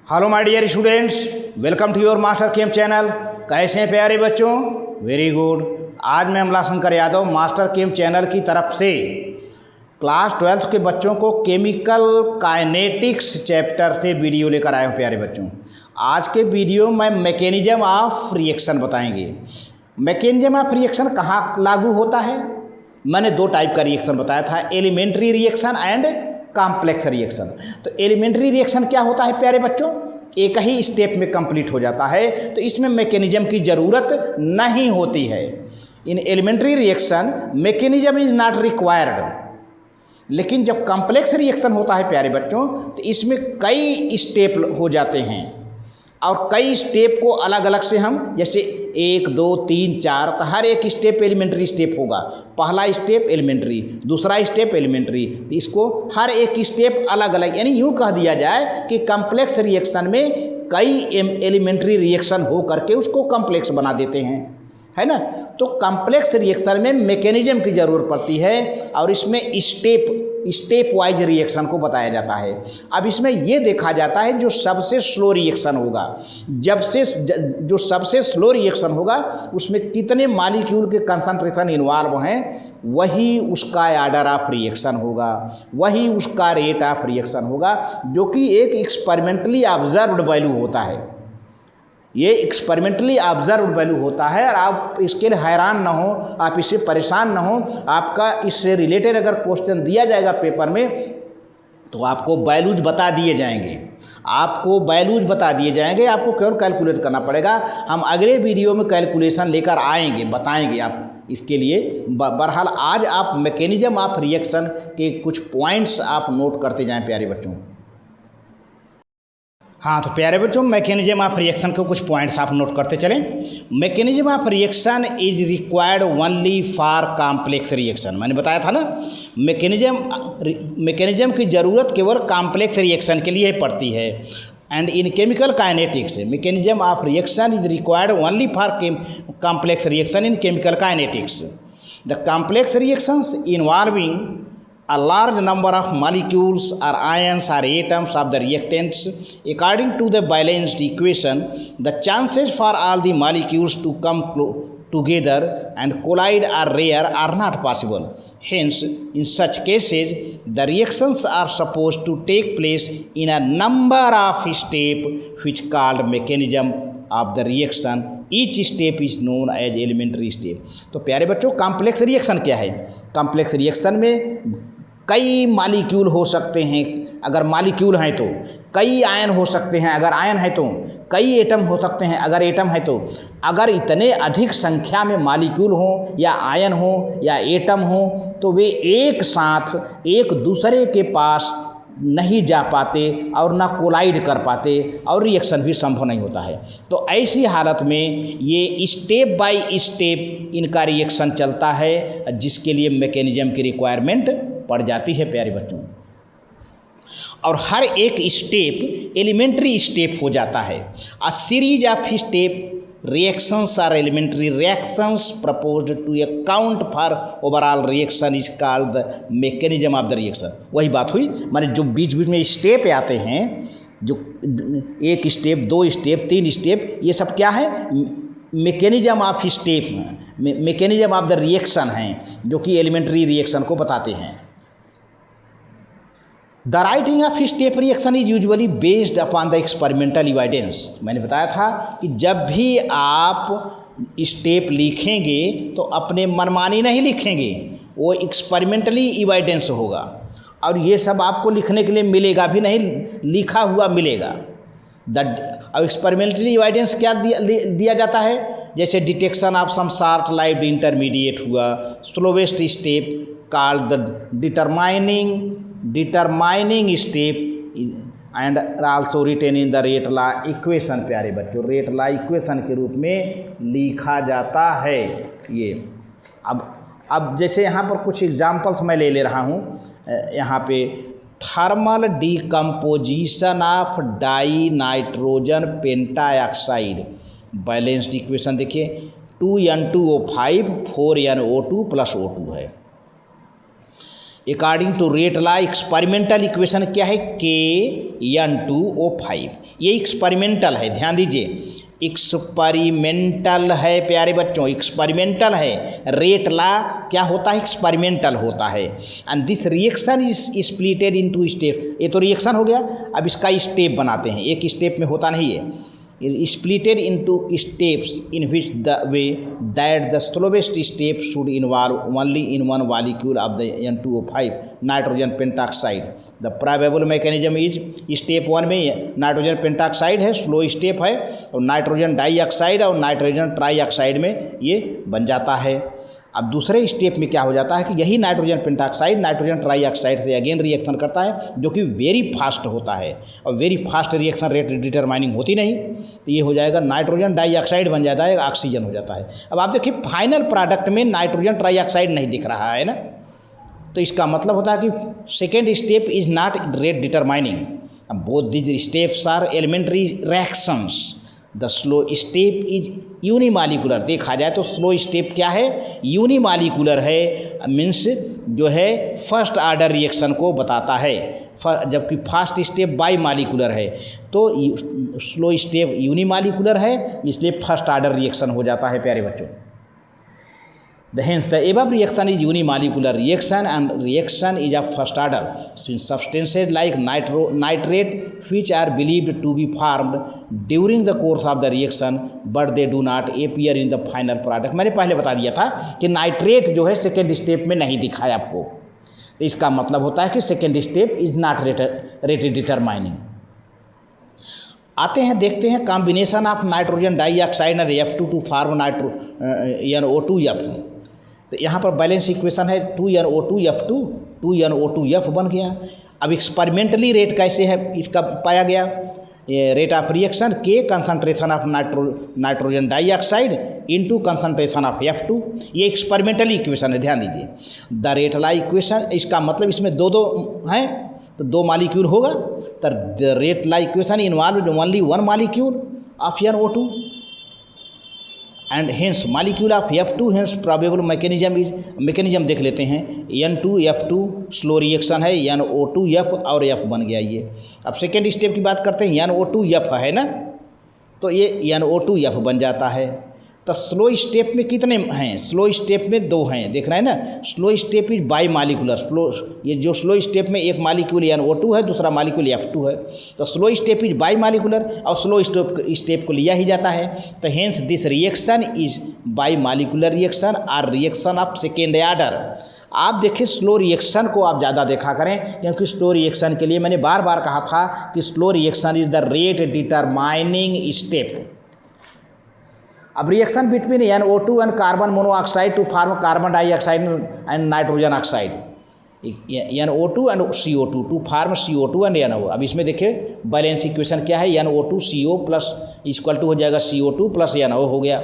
Hello my dear students, welcome to your master chem channel. कैसे हैं प्यारे बच्चों? Very good. आज मैं Amlashankar Yadav master chem channel की तरफ से क्लास 12th के बच्चों को केमिकल काइनेटिक्स चैप्टर से वीडियो लेकर आया हूँ। प्यारे बच्चों, आज के वीडियो में मैकेनिज्म ऑफ रिएक्शन बताएंगे। मैकेनिज्म ऑफ रिएक्शन कहाँ लागू होता है? मैंने दो टाइप का रिएक्शन बताया था, elementary reaction and complex reaction. तो एलिमेंट्री रिएक्शन क्या होता है प्यारे बच्चों? एक ही स्टेप में कंप्लीट हो जाता है, तो इसमें मैकेनिज्म की ज़रूरत नहीं होती है। In elementary reaction mechanism is not required. लेकिन जब कॉम्प्लेक्स रिएक्शन होता है प्यारे बच्चों, तो इसमें कई स्टेप हो जाते हैं और कई स्टेप को अलग अलग से हम, जैसे 1 2 3 4, तो हर एक स्टेप एलिमेंट्री स्टेप होगा। पहला स्टेप एलिमेंट्री, दूसरा स्टेप एलिमेंट्री, तो इसको हर एक स्टेप अलग अलग, यानी यूँ कह दिया जाए कि कॉम्प्लेक्स रिएक्शन में कई एलिमेंट्री रिएक्शन हो करके उसको कॉम्प्लेक्स बना देते हैं, है ना। तो कॉम्प्लेक्स रिएक्शन में मैकेनिज्म की ज़रूरत पड़ती है और इसमें स्टेप वाइज रिएक्शन को बताया जाता है। अब इसमें ये देखा जाता है जो सबसे स्लो रिएक्शन होगा, जो सबसे स्लो रिएक्शन होगा उसमें कितने मॉलिक्यूल के कंसंट्रेशन इन्वॉल्व हैं, वही उसका ऑर्डर ऑफ रिएक्शन होगा, वही उसका रेट ऑफ रिएक्शन होगा, जो कि एक एक्सपेरिमेंटली ऑब्जर्व्ड वैल्यू होता है। ये एक्सपेरिमेंटली ऑब्जर्व्ड वैल्यू होता है और आप इसके लिए हैरान ना हो, आप इससे परेशान ना हो। आपका इससे रिलेटेड अगर क्वेश्चन दिया जाएगा पेपर में, तो आपको वैल्यूज बता दिए जाएंगे, आपको केवल कैलकुलेट करना पड़ेगा। हम अगले वीडियो में कैलकुलेशन लेकर आएंगे, बताएंगे आप इसके लिए। बहरहाल आज आप मैकेनिज्म ऑफ रिएक्शन के कुछ पॉइंट्स आप नोट करते जाएं प्यारे बच्चों। हाँ, तो प्यारे बच्चों, मैकेनिज्म ऑफ रिएक्शन के कुछ पॉइंट्स आप नोट करते चलें। Mechanism of reaction is required only for complex reaction. मैंने बताया था ना, मैकेनिज्म की ज़रूरत केवल कॉम्प्लेक्स रिएक्शन के लिए पड़ती है। And in chemical kinetics mechanism of reaction is required only for complex reaction in chemical kinetics. The complex reactions involving a large number of molecules or ions or atoms of the reactants according to the balanced equation, the chances for all the molecules to come together and collide are rare or not possible. Hence, in such cases, the reactions are supposed to take place in a number of steps which called mechanism of the reaction. Each step is known as elementary step. तो प्यारे बच्चों, complex reaction क्या है? Complex reaction में कई molecule हो सकते हैं, अगर मॉलिक्यूल हैं तो कई आयन हो सकते हैं, अगर आयन है तो कई एटम हो सकते हैं, अगर एटम है तो। अगर इतने अधिक संख्या में मॉलिक्यूल हो या आयन हो या एटम हो, तो वे एक साथ एक दूसरे के पास नहीं जा पाते और ना कोलाइड कर पाते और रिएक्शन भी संभव नहीं होता है। तो ऐसी हालत में ये स्टेप बाय स्टेप इनका रिएक्शन चलता है, जिसके लिए मैकेनिज्म की रिक्वायरमेंट पड़ जाती है प्यारे बच्चों। और हर एक स्टेप एलिमेंट्री स्टेप हो जाता है। A series of step reactions are elementary reactions proposed to account for overall reaction is called the mechanism of the reaction। वही बात हुई, माने जो बीच बीच में स्टेप आते हैं, जो 1 स्टेप 2 स्टेप 3 स्टेप, ये सब क्या है? Mechanism of step, mechanism of the reaction हैं, जो कि एलिमेंट्री रिएक्शन को बताते हैं। The writing of step reaction is usually based upon the experimental evidence. मैंने बताया था कि जब भी आप स्टेप लिखेंगे तो अपने मनमानी नहीं लिखेंगे, वो एक्सपेरिमेंटली एविडेंस होगा। और ये सब आपको लिखने के लिए मिलेगा भी नहीं, लिखा हुआ मिलेगा। अब एक्सपेरिमेंटली एविडेंस क्या दिया जाता है? जैसे detection of some short lived intermediate हुआ, slowest step called the determining step and also written in the rate law equation. प्यारे बच्चों, रेट लॉ इक्वेशन के रूप में लिखा जाता है ये। अब जैसे यहाँ पर कुछ एग्जांपल्स मैं ले रहा हूँ। यहाँ पे thermal decomposition of dinitrogen pentoxide balanced equation देखिए, 2N2O5 4NO2 + O2 है। According to rate law experimental equation क्या है? K N2O5। ये एक्सपेरिमेंटल है, ध्यान दीजिए, एक्सपेरिमेंटल है प्यारे बच्चों, एक्सपेरिमेंटल है। रेट ला क्या होता है? एक्सपेरिमेंटल होता है। And this reaction is splitted into step. ये तो रिएक्शन हो गया, अब इसका स्टेप बनाते हैं। एक स्टेप में होता नहीं है, splitted into steps in which the way that the slowest step should involve only in one molecule of the N2O5 nitrogen pentoxide. The probable mechanism is step 1 में नाइट्रोजन पेंटाक्साइड है, स्लो स्टेप है, और nitrogen dioxide और nitrogen trioxide में ये बन जाता है। अब दूसरे स्टेप में क्या हो जाता है कि यही नाइट्रोजन पेंटाक्साइड नाइट्रोजन ट्राइऑक्साइड से अगेन रिएक्शन करता है, जो कि वेरी फास्ट होता है, और very fast reaction rate determining होती नहीं, तो ये हो जाएगा नाइट्रोजन डाइऑक्साइड बन जाता है, ऑक्सीजन हो जाता है। अब आप देखिए फाइनल प्रोडक्ट में नाइट्रोजन ट्राइऑक्साइड नहीं दिख रहा है ना, तो इसका मतलब होता है कि second step is not rate determining. Both this steps are elementary reactions. The slow step is unimolecular. देखा जाए तो स्लो स्टेप क्या है? यूनिमालिकुलर है, मीन्स जो है फर्स्ट आर्डर रिएक्शन को बताता है, जबकि फास्ट स्टेप बाई मालिकुलर है। तो स्लो स्टेप यूनिमालिकुलर है, इसलिए फर्स्ट आर्डर रिएक्शन हो जाता है प्यारे बच्चों। Hence the above reaction is unimolecular reaction, and reaction is of first order, since substances like nitrate which are believed to be formed during the course of the reaction but they do not appear in the final product। मैंने पहले बता दिया था कि nitrate जो है second step में नहीं दिखा है आपको, तो इसका मतलब होता है कि second step is not rate determining. आते हैं, देखते हैं कॉम्बिनेशन ऑफ नाइट्रोजन डाइऑक्साइड और F2 टू फॉर्म NO2F। तो यहाँ पर बैलेंस इक्वेशन है 2NO2F2, 2NO2F बन गया। अब एक्सपेरिमेंटली रेट कैसे है इसका पाया गया? रेट ऑफ रिएक्शन के concentration of nitrogen dioxide into concentration of F2। ये एक्सपेरिमेंटली इक्वेशन है, ध्यान दीजिए। द रेट ला इक्वेशन, इसका मतलब इसमें दो हैं, तो 2 मॉलिक्यूल होगा, तो the rate law equation involve only 1 molecule of NO2 and hence molecule of F2। Hence probable mechanism देख लेते हैं। N2F2 स्लो रिएक्शन है, NO2F और F बन गया ये। अब सेकेंड स्टेप की बात करते हैं, NO2F है ना, तो ये NO2F बन जाता है। तो स्लो स्टेप में कितने हैं? स्लो स्टेप में 2 हैं, देख रहे हैं ना। Slow step is by molecular. ये जो स्लो स्टेप में एक मालिक्यूल NO2 है, दूसरा मालिक्यूल F2 है, तो slow step is by molecular, और स्लो स्टेप को लिया ही जाता है। तो hence this reaction is by molecular reaction और रिएक्शन ऑफ सेकेंड आर्डर। आप देखिए स्लो रिएक्शन को आप ज़्यादा देखा करें, क्योंकि स्लो रिएक्शन के लिए मैंने बार बार कहा था कि slow reaction is the rate determining step. अब reaction between NO2 and carbon monoxide to form carbon dioxide and nitrogen oxide, NO2 and CO2 to form CO2 and NO। अब इसमें देखिए बैलेंस इक्वेशन क्या है? NO2CO प्लस इक्वल टू हो जाएगा CO2 plus NO हो गया।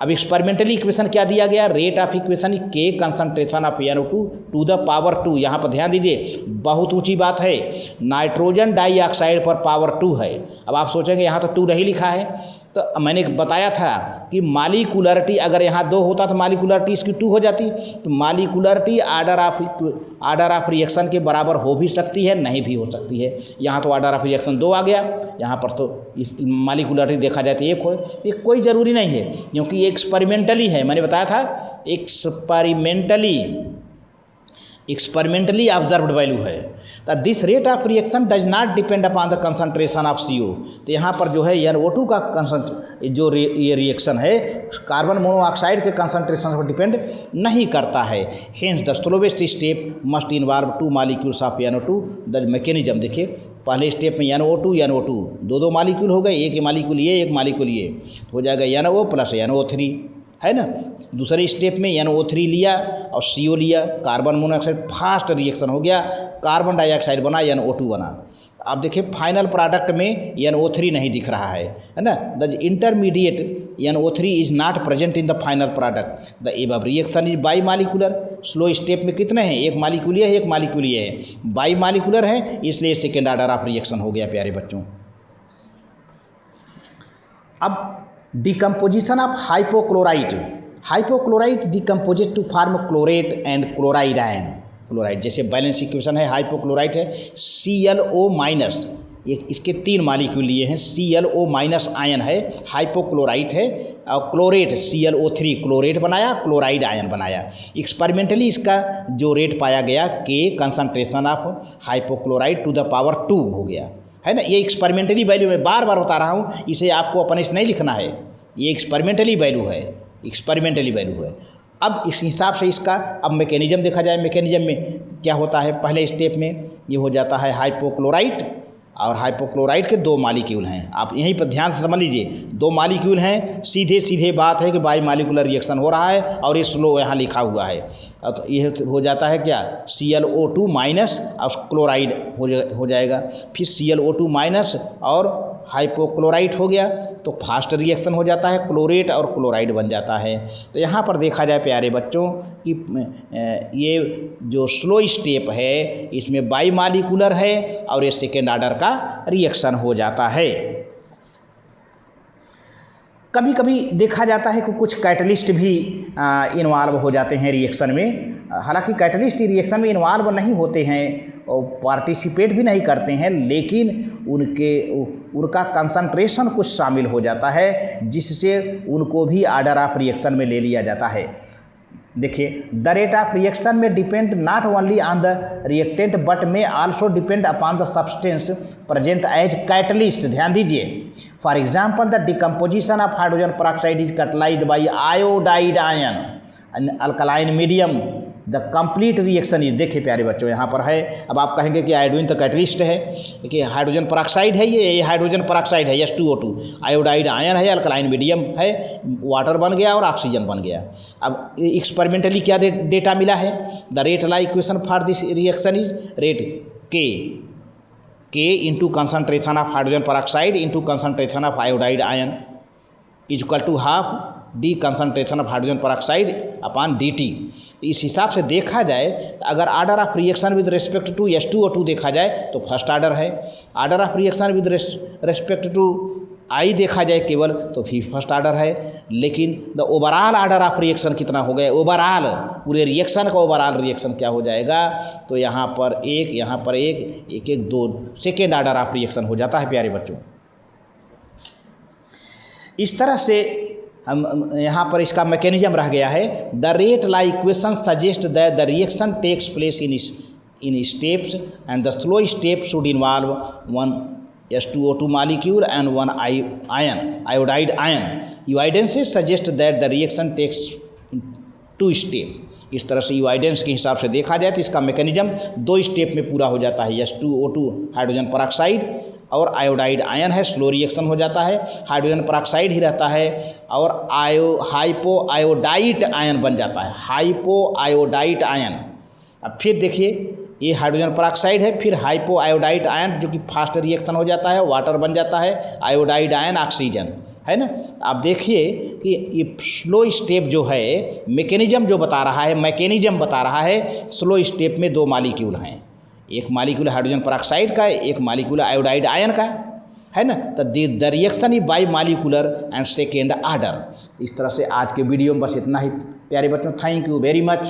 अब एक्सपेरिमेंटली इक्वेशन क्या दिया गया? रेट ऑफ इक्वेशन के concentration of NO2 to the power 2। यहाँ पर ध्यान दीजिए, बहुत ऊंची बात है, नाइट्रोजन डाइऑक्साइड पर पावर 2 है। अब आप सोचेंगे यहाँ तो 2 नहीं लिखा है, तो मैंने बताया था कि मालिकुलरिटी अगर यहाँ 2 होता तो मालिकुलरिटी इसकी 2 हो जाती। तो मालिकुलरिटी आर्डर ऑफ रिएक्शन के बराबर हो भी सकती है, नहीं भी हो सकती है। यहाँ तो आर्डर ऑफ रिएक्शन 2 आ गया, यहाँ पर तो मालिकुलरिटी देखा जाए तो 1 हो। ये कोई ज़रूरी नहीं है, क्योंकि ये एक्सपेरिमेंटली है। मैंने बताया था एक्सपेरिमेंटली ऑब्जर्व्ड वैल्यू है। तो this rate of reaction does not depend upon the concentration of CO। तो यहाँ पर जो है NO2 का जो ये रिएक्शन है कार्बन मोनोऑक्साइड के कंसंट्रेशन पर डिपेंड नहीं करता है। Hence the slowest step must involve 2 molecules of NO2। The mechanism देखिए, पहले स्टेप में NO2 दो मॉलिक्यूल हो गए, एक मॉलिक्यूल ये, एक मॉलिक्यूल ये, हो जाएगा NO प्लस NO3, है ना। दूसरे स्टेप में NO3 लिया और CO लिया, कार्बन मोनोऑक्साइड, फास्ट रिएक्शन हो गया, कार्बन डाइऑक्साइड बना, NO2 बना। आप देखिए फाइनल प्रोडक्ट में NO3 नहीं दिख रहा है ना। The intermediate NO3 is not present in the final product. The above reaction is by molecular. Slow step में कितने हैं? एक मालिक्यूल है, एक मालिक्यूल है, बाई मालिकुलर है, इसलिए सेकेंड आर्डर ऑफ रिएक्शन हो गया प्यारे बच्चों। अब decomposition of hypochlorite decomposes to form chlorate and chloride ion। Chloride जैसे बैलेंस इक्वेशन है, हाइपोक्लोराइट है ClO- ये इसके 3 मालिक्यूल लिए हैं। ClO माइनस आयन है, हाइपोक्लोराइट है, और क्लोरेट ClO3 क्लोरेट बनाया, क्लोराइड आयन बनाया। एक्सपेरिमेंटली इसका जो रेट पाया गया K concentration of hypochloride to the power 2 हो गया, है ना। ये एक्सपेरिमेंटली वैल्यू मैं बार बार बता रहा हूँ, इसे आपको अपने से नहीं लिखना है, ये एक्सपेरिमेंटली वैल्यू है, एक्सपेरिमेंटली वैल्यू है। अब इस हिसाब से इसका अब मैकेनिज्म देखा जाए। मैकेनिज्म में क्या होता है, पहले स्टेप में ये हो जाता है हाइपोक्लोराइट, और हाइपोक्लोराइट के 2 मालिक्यूल हैं। आप यहीं पर ध्यान से समझ लीजिए, 2 मालिक्यूल हैं, सीधे सीधे बात है कि बाई मालिकुलर रिएक्शन हो रहा है, और ये स्लो यहाँ लिखा हुआ है। तो ये हो जाता है क्या, ClO2 माइनस और क्लोराइड हो जाएगा, फिर ClO2 माइनस और हाइपोक्लोराइट हो गया, तो फास्ट रिएक्शन हो जाता है, क्लोरेट और क्लोराइड बन जाता है। तो यहाँ पर देखा जाए प्यारे बच्चों कि ये जो स्लो स्टेप है इसमें बाई मालिकुलर है, और ये सेकेंड ऑर्डर का रिएक्शन हो जाता है। कभी कभी देखा जाता है कि कुछ कैटलिस्ट भी इन्वॉल्व हो जाते हैं रिएक्शन में। हालांकि कैटलिस्ट रिएक्शन में इन्वॉल्व नहीं होते हैं और पार्टिसिपेट भी नहीं करते हैं, लेकिन उनका कंसंट्रेशन कुछ शामिल हो जाता है, जिससे उनको भी ऑर्डर ऑफ रिएक्शन में ले लिया जाता है। देखिए, the rate of reaction may depend not only on the reactant but may also depend upon the substance present as catalyst. ध्यान दीजिए, for example the decomposition of hydrogen peroxide is catalysed by iodide ion an alkaline medium. The complete reaction is, देखिए प्यारे बच्चों यहाँ पर है। अब आप कहेंगे कि आयोडीन तो कैटलिस्ट है, देखिए हाइड्रोजन पेरोक्साइड है, ये हाइड्रोजन पेरोक्साइड है H2O2, आयोडाइड आयन है, अल्कलाइन मीडियम है, वाटर बन गया और ऑक्सीजन बन गया। अब एक्सपेरिमेंटली क्या डेटा मिला है, the rate law equation for this reaction is rate K into concentration of hydrogen peroxide into concentration of iodide ion is equal to half D concentration of hydrogen peroxide upon dt। इस हिसाब से देखा जाए, अगर order of reaction with respect to H2O2 देखा जाए तो first order है, order of reaction with respect to I देखा जाए केवल तो फिर फर्स्ट ऑर्डर है। लेकिन the overall order of reaction कितना हो गया, ओवरऑल पूरे रिएक्शन का ओवरऑल रिएक्शन क्या हो जाएगा, तो यहाँ पर एक, यहाँ पर एक 2 सेकेंड ऑर्डर ऑफ रिएक्शन हो जाता है प्यारे बच्चों। इस तरह से हम यहाँ पर इसका मैकेनिज्म रह गया है। The rate law equation suggest that the reaction takes place in steps and the slow step should involve 1 H2O2 molecule and 1 iodide ion. Evidences suggest that the reaction takes 2 steps. इस तरह से evidence के हिसाब से देखा जाए तो इसका मैकेनिज्म 2 स्टेप में पूरा हो जाता है। H2O2 हाइड्रोजन पेरोक्साइड और आयोडाइड आयन है, स्लो रिएक्शन हो जाता है, हाइड्रोजन पेरोक्साइड ही रहता है और हाइपो आयोडाइट आयन बन जाता है, हाइपो आयोडाइट आयन। अब फिर देखिए, ये हाइड्रोजन पेरोक्साइड है, फिर हाइपो आयोडाइट आयन जो कि फास्ट रिएक्शन हो जाता है, वाटर बन जाता है, आयोडाइड आयन ऑक्सीजन, है ना। आप देखिए कि ये स्लो स्टेप जो है मैकेनिज्म जो बता रहा है, मैकेनिज्म बता रहा है स्लो स्टेप में 2 मालिक्यूल हैं, एक मालिक्यूल हाइड्रोजन पेरोक्साइड का, एक मालिक्यूल आयोडाइड आयन का, है ना। तो the reaction is by molecular and second order. इस तरह से आज के वीडियो में बस इतना ही प्यारे बच्चों। Thank you very much.